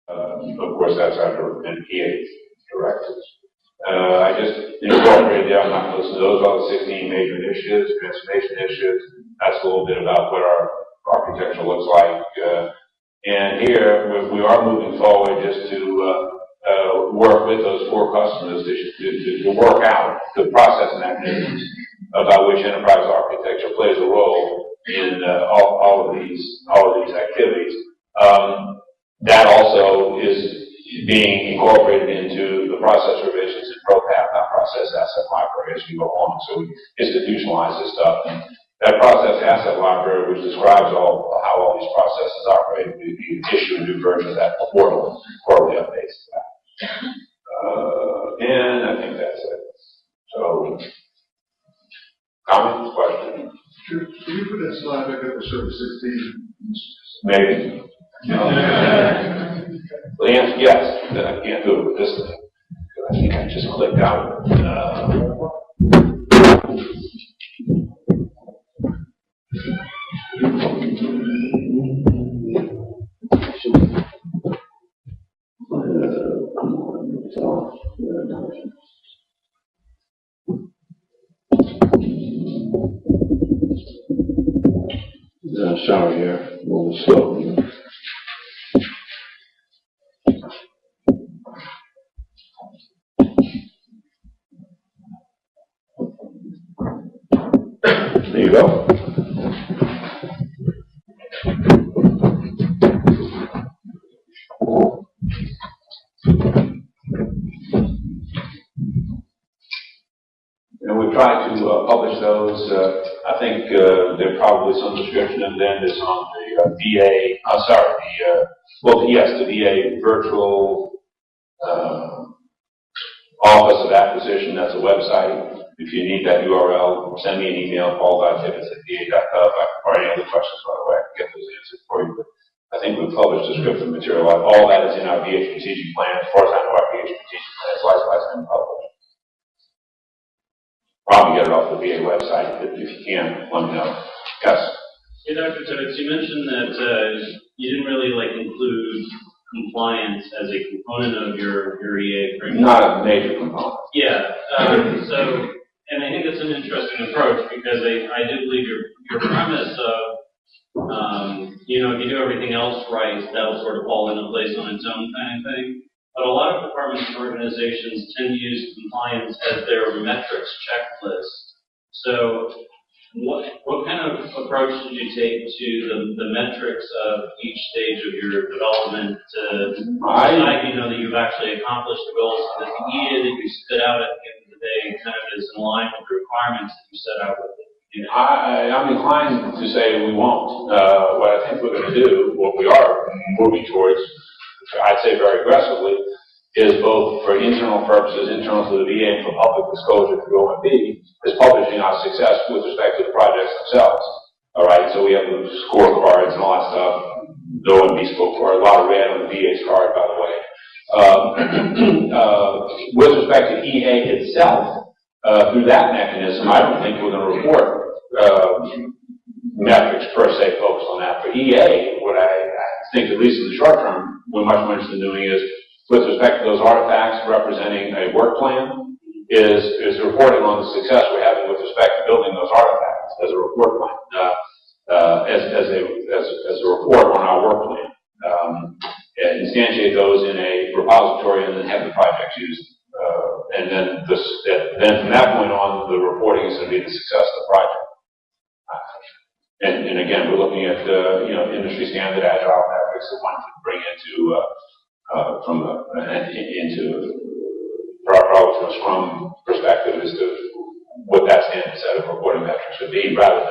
Of course, that's under NPA directives. I just incorporated there, I'm not going to listen to those other 16 major initiatives, transformation initiatives. That's a little bit about what our architecture looks like. And here, we are moving forward just to work with those 4 customers to work out the process mechanisms about which enterprise architecture plays a role in all of these activities. That also is being incorporated into the process revisions in ProPath, our process asset library, as we go along. So we institutionalize this stuff. And that process asset library, which describes how all these processes operate, we issue a new version of that quarterly updates to that. And I think that's it. So, comments, questions? Can you put that slide back up to show the 16? Maybe. Well, the answer, yes, but I can't do it with this thing. I think I just clicked out. Sorry here, a little slow. There you go. And we try to publish those. I think there's probably some description of them is on the VA. The VA virtual Office of Acquisition. That's a website. If you need that URL, send me an email, paul.tibbits@va.gov, or any other questions, by the way, I can get those answered for you. But I think we've published descriptive material. All that is in our VA strategic plan. As far as I know, our VA strategic plan is likewise been published. Probably get it off the VA website, but if you can, let me know. Yes? Hey, Dr. Tibbits, you mentioned that you didn't really include compliance as a component of your EA framework. Not a major component. Yeah. And I think it's an interesting approach because I do believe your premise of, if you do everything else right, that'll sort of fall into place on its own kind of thing. But a lot of departments and organizations tend to use compliance as their metrics checklist. So what kind of approach did you take to the metrics of each stage of your development to decide, that you've actually accomplished the goals so that the EA that you spit out at the end of the day kind of is in line with the requirements that you set out with it? I'm inclined to say we won't. What I think we're going to do, what we are moving towards, I'd say very aggressively, is both for internal purposes, internal to the VA, and for public disclosure to OMB, is publishing our success with respect to the projects themselves. All right, so we have the scorecards and all that stuff. The OMB scorecard, a lot of red on the VA's card, by the way. With respect to EA itself, through that mechanism, I don't think we're going to report metrics per se focused on that. For EA, what I think, at least in the short term, we're much more interested in doing is, with respect to those artifacts representing a work plan, is reporting on the success we're having with respect to building those artifacts as a report plan, as a report on our work plan. And instantiate those in a repository and then have the projects used. And then from that point on, the reporting is going to be the success of the project. And again, we're looking at industry standard agile metrics that one could bring into from a Scrum perspective as to what that standard set of reporting metrics would be, rather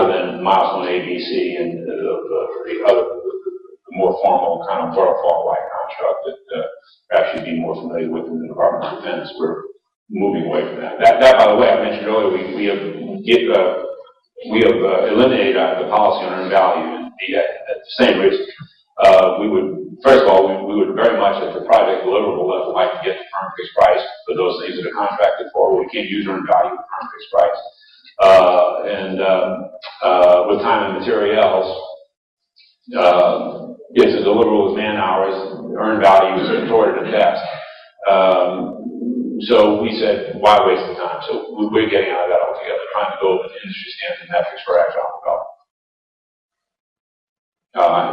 than milestone A, B, C, and the other more formal kind of waterfall-like construct that perhaps you'd be more familiar with in the Department of Defense. We're moving away from that. That, by the way, I mentioned earlier, we have eliminated the policy on earned value in VA. At the same reason, first of all, we would very much at the project deliverable level like to get the firm fixed price for those things that are contracted for. We can't use earned value with firm fixed price. And with time and materials, Yes, the deliverable is man hours, earned value is contorted at best. So we said, why waste the time? So we're getting out of that altogether, trying to go with industry standard metrics for agile development.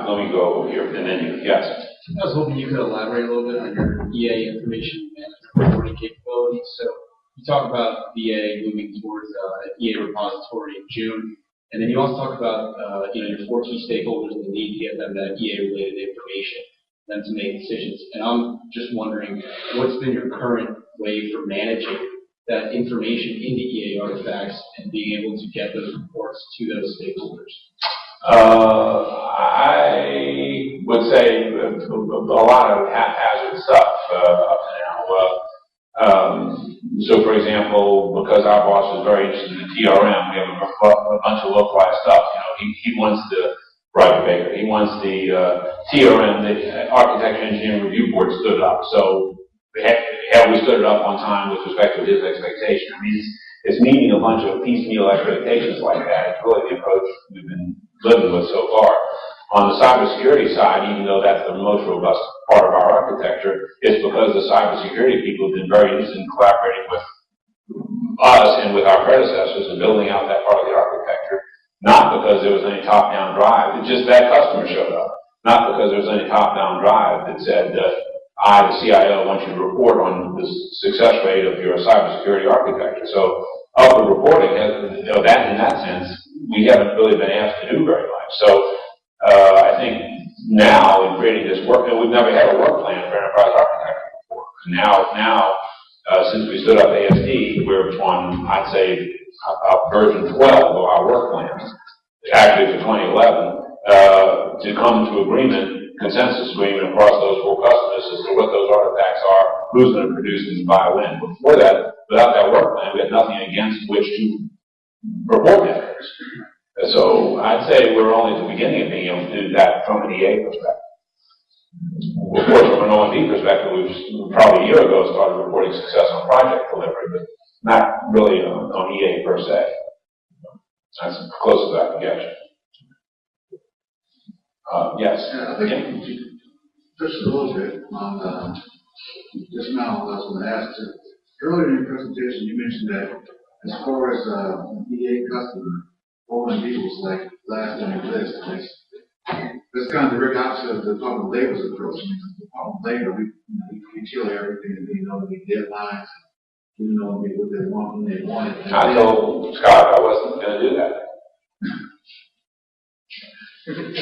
Let me go over here, and then you, yes. I was hoping you could elaborate a little bit on your EA information management reporting capabilities. So you talk about VA moving towards an EA repository in June, and then you also talk about your 4 key stakeholders and the need to get them that EA-related information, them to make decisions. And I'm just wondering, what's been your current way for managing that information into EA artifacts and being able to get those reports to those stakeholders? I would say a lot of haphazard stuff up to now. So, for example, because our boss is very interested in TRM, we have a bunch of localized stuff. He wants the Roger Baker. He wants the TRM, the Architecture Engineering Review Board stood up. So, have we stood it up on time with respect to his expectation? I mean, it's meeting a bunch of piecemeal expectations like that. It's really the approach we've been living with so far. On the cybersecurity side, even though that's the most robust part of our architecture, it's because the cybersecurity people have been very interested in collaborating with us and with our predecessors in building out that part of the architecture, not because there was any top-down drive. It's just that customer showed up, not because there was any top-down drive that said, I, the CIO, want you to report on the success rate of your cybersecurity architecture. So, upward reporting, that in that sense, we haven't really been asked to do very much. So, I think now in creating this work, and we've never had a work plan for enterprise architecture before. Now, since we stood up ASD, we're on, I'd say, version 12 of our work plans, actually for 2011, to come to agreement, consensus agreement across those 4 customers as to what those artifacts are, who's going to produce them, by when. Before that, without that work plan, we had nothing against which to report metrics. So I'd say we're only at the beginning of being able to do that from an EA perspective. Of course, from an OMB perspective, we've probably a year ago started reporting success on project delivery, but not really on EA per se. That's as close as I can get you. Yes? Yeah, I think just a little bit on just now what I was going to ask. Earlier in your presentation, you mentioned that as far as an EA customer, OMB was like last on your list. That's kind of the very opposite of the Department of Labor's approach. The Department of Labor, we kill everything, and we deadlines, we know what they want when they want it. I told Scott I wasn't going to do that.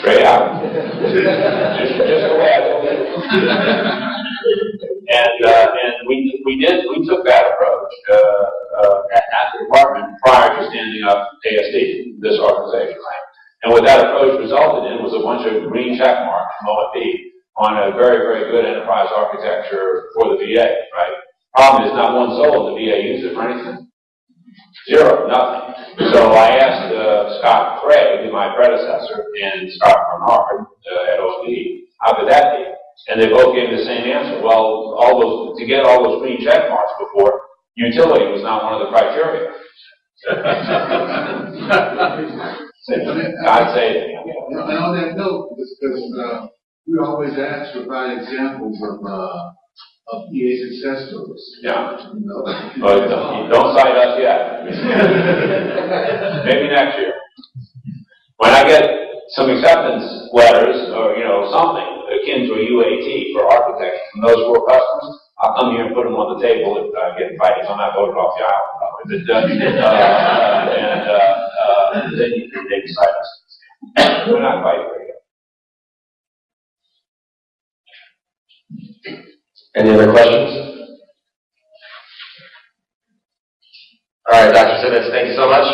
Straight out. just the way I told it. And we took that approach at the department prior to standing up ASD, this organization, right? And what that approach resulted in was a bunch of green check marks from OMB on a very, very good enterprise architecture for the VA, right? Problem is not one soul in the VA used it for anything. Zero, nothing. So I asked Scott Craig, my predecessor, and Scott Bernard at OMB, how could that be? And they both gave the same answer. Well, to get all those green check marks before, utility was not one of the criteria. I'd say. And on that note, because we always ask to provide examples of EA success stories. Yeah. But don't cite us yet. Maybe next year. When I get some acceptance letters or something akin to a UAT for architecture from those 4 customers, I'll come here and put them on the table if I get invited. I'm not voted off the aisle. And then you can cite us. We're not invited right yet. Any other questions? All right, Dr. Tibbitts, thank you so much.